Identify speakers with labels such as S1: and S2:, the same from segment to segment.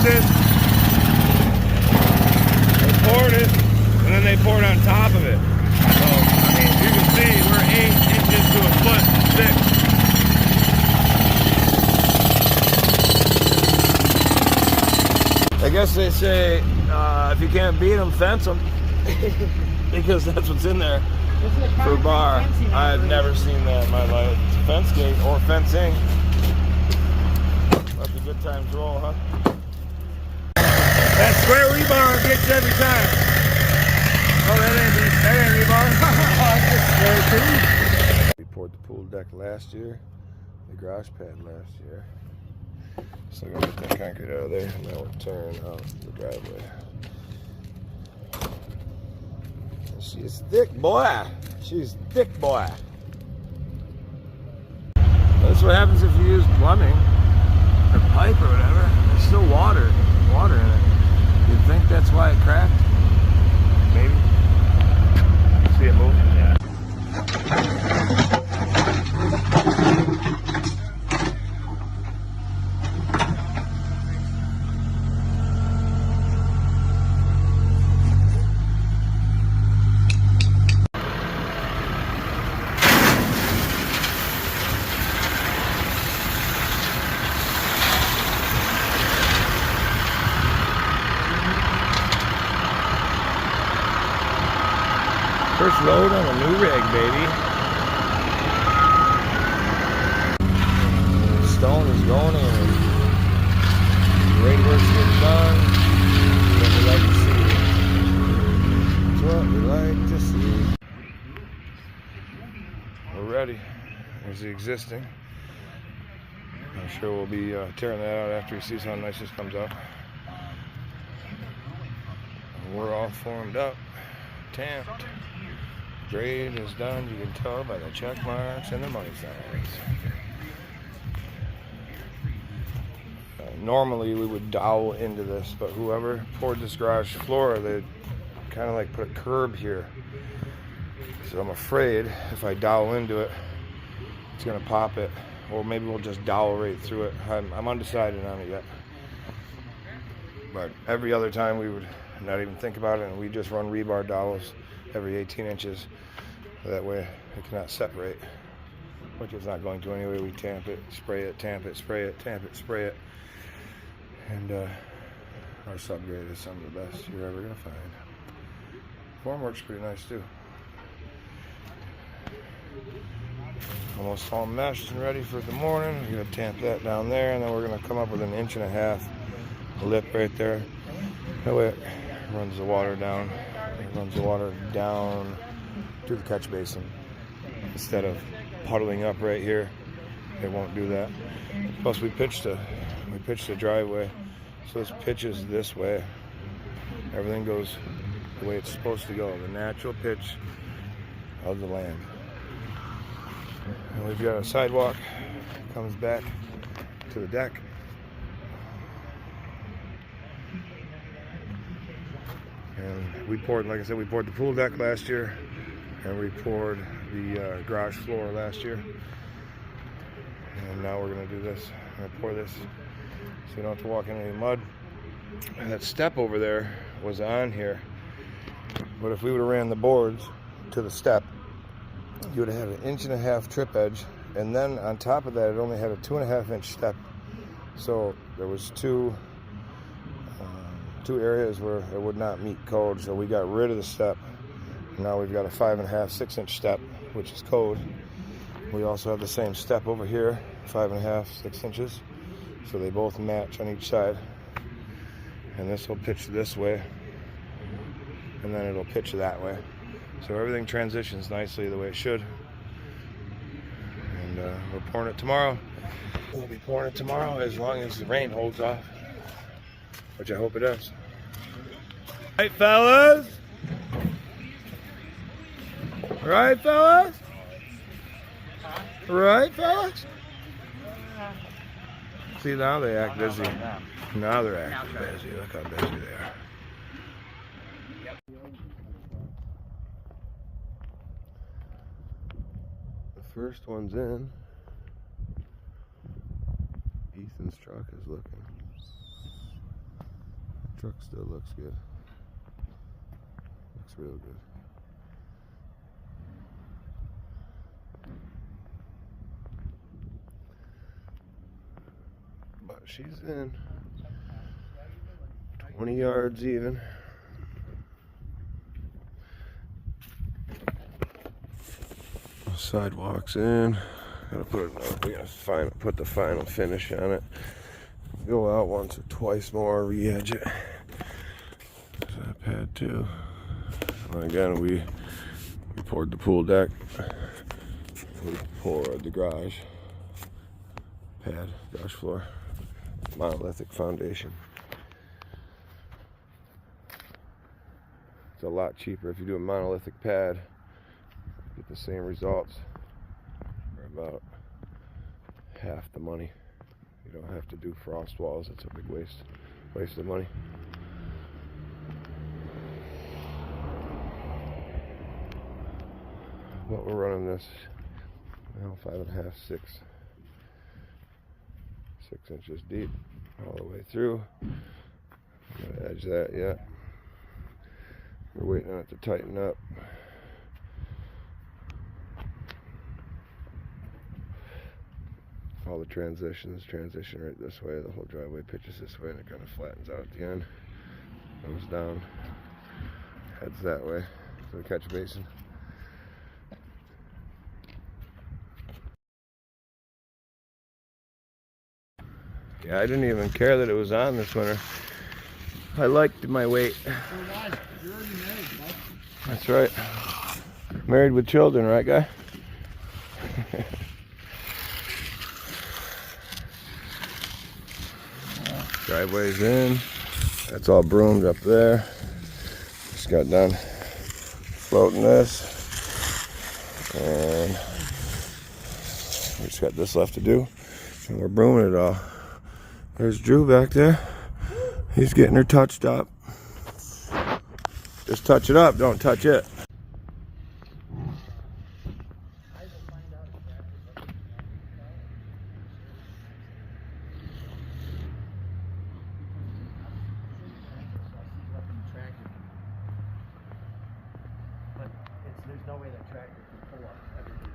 S1: this. They poured it, and then they poured on top of it. So, I mean, you can see we're 8 inches to a foot thick. I guess they say if you can't beat them, fence them. Because that's what's in there for bar. I've never seen that in my life. Fence gate or fencing. Let the good times roll, huh? That square rebar gets every time. Oh, that ain't rebar. We poured the pool deck last year, the garage pad last year. So I'm gonna get that concrete out of there, and now we'll turn out the driveway. She's thick, boy. She's thick, boy. That's what happens if you use plumbing or pipe or whatever. There's still water in it. You'd think that's why it cracked. Maybe. See it move? Yeah. First load on a new rig, baby. Stone is going in. Great work's getting done. What we like to see. That's what we like to see. We're ready. There's the existing. I'm sure we'll be tearing that out after he sees how nice this comes out. We're all formed up, tamped. Grade is done, you can tell by the check marks and the money signs. Normally we would dowel into this, but whoever poured this garage floor, they kind of like put a curb here. So I'm afraid if I dowel into it, it's gonna pop it, or maybe we'll just dowel right through it. I'm undecided on it yet. But every other time we would not even think about it, and we just run rebar dowels every 18 inches. That way it cannot separate, which it's not going to anyway. We tamp it, spray it, tamp it, spray it, tamp it, spray it. And our subgrade is some of the best you're ever going to find. Form works pretty nice too. Almost all meshed and ready for the morning. We're going to tamp that down there, and then we're going to come up with an 1.5 inch lip right there. That way it runs the water down. It runs the water down to the catch basin instead of puddling up right here. It won't do that. Plus we pitched a driveway, so this pitches this way. Everything goes the way it's supposed to go, the natural pitch of the land. And we've got a sidewalk comes back to the deck. And we poured, like I said, we poured the pool deck last year, and we poured the garage floor last year. And now we're going to do this. I'm going to pour this so you don't have to walk in any mud. And that step over there was on here, but if we would have ran the boards to the step, you would have had an 1.5 inch trip edge, and then on top of that it only had a 2.5 inch step. So there was two areas where it would not meet code, so we got rid of the step. Now we've got a 5.5, 6 inch step, which is code. We also have the same step over here, 5.5, 6 inches, so they both match on each side. And this will pitch this way, and then it'll pitch that way. So everything transitions nicely the way it should. And we're pouring it tomorrow. We'll be pouring it tomorrow as long as the rain holds off, which I hope it does. Right, fellas? Right, fellas? Right, fellas? See, now they act busy. Now they're acting busy. Look how busy they are. The first one's in. Ethan's truck is looking. Truck still looks good. Looks real good. But she's in 20 yards even. Sidewalks in. Gotta we gotta put the final finish on it. Go out once or twice more, re-edge it. There's that pad too. And again, we poured the pool deck. We poured the garage pad, garage floor, monolithic foundation. It's a lot cheaper if you do a monolithic pad. Get the same results for about half the money. You don't have to do frost walls. It's a big waste of money. But we're running this 5.5, 6 inches deep all the way through. I'm gonna edge that yet. We're waiting on it to tighten up. All the transitions transition right this way. The whole driveway pitches this way, and it kind of flattens out at the end. Goes down, heads that way to the catch basin. Yeah, I didn't even care that it was on this winter. I liked my weight.
S2: You're already married, bud.
S1: That's right. Married with children, right, guy? Driveway's in. That's all broomed up there. Just got done floating this. And we just got this left to do. And we're brooming it all. There's Drew back there. He's getting her touched up. Just touch it up, don't touch it.
S2: There's no way that tractor can pull up everything.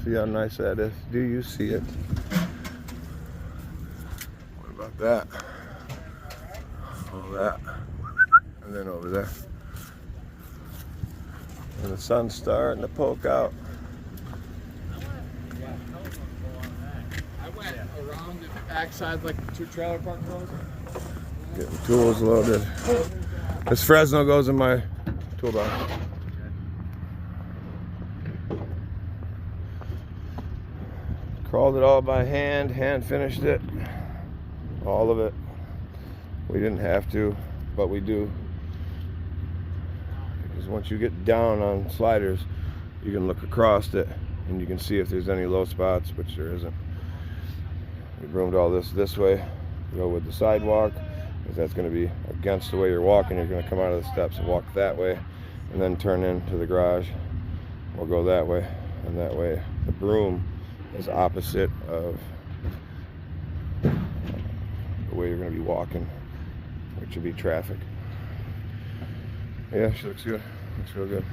S1: See how nice that is? Do you see it? What about that? All that. And then over there. And the sun's starting to poke out.
S2: I went around the backside like the 2 trailer park roads.
S1: Getting tools loaded. This Fresno goes in my toolbox. Crawled it all by hand finished it. All of it. We didn't have to, but we do. Because once you get down on sliders, you can look across it and you can see if there's any low spots, which there isn't. We broomed all this way. Go with the sidewalk, because that's going to be against the way you're walking. You're going to come out of the steps and walk that way, and then turn into the garage. We'll go that way, and that way the broom is opposite of the way you're going to be walking, which would be traffic. Yeah, she looks good. Looks real good.